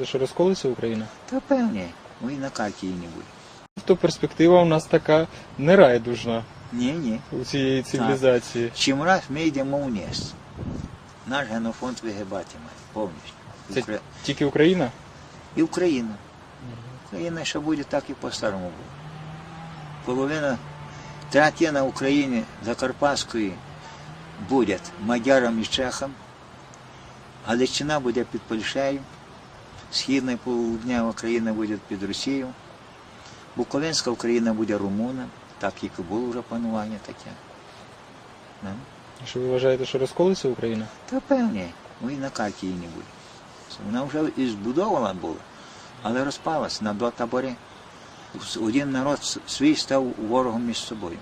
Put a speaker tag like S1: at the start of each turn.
S1: вважаєте, що розколиться Україна?
S2: Та певні, і на карті її не буде.
S1: То перспектива у нас така нерайдужна
S2: Ні.
S1: у цієї цивілізації.
S2: Чим раз ми йдемо вниз. Наш генофонд вигибатиме повністю.
S1: Це тільки Україна?
S2: І Україна. Україна ще буде так і по-старому буде. Половина, третина України Закарпатської буде мадярам і чехам, Галичина буде під Польщею, Східна і Полуднева Україна буде під Росією, Буковинська Україна буде румунам, так як і було вже панування таке.
S1: Що ви вважаєте, що розколиться Україна?
S2: Та певні, і на карті її не буде. Вона вже і збудована була, але розпалась на два табори. Один народ свій став ворогом між собою.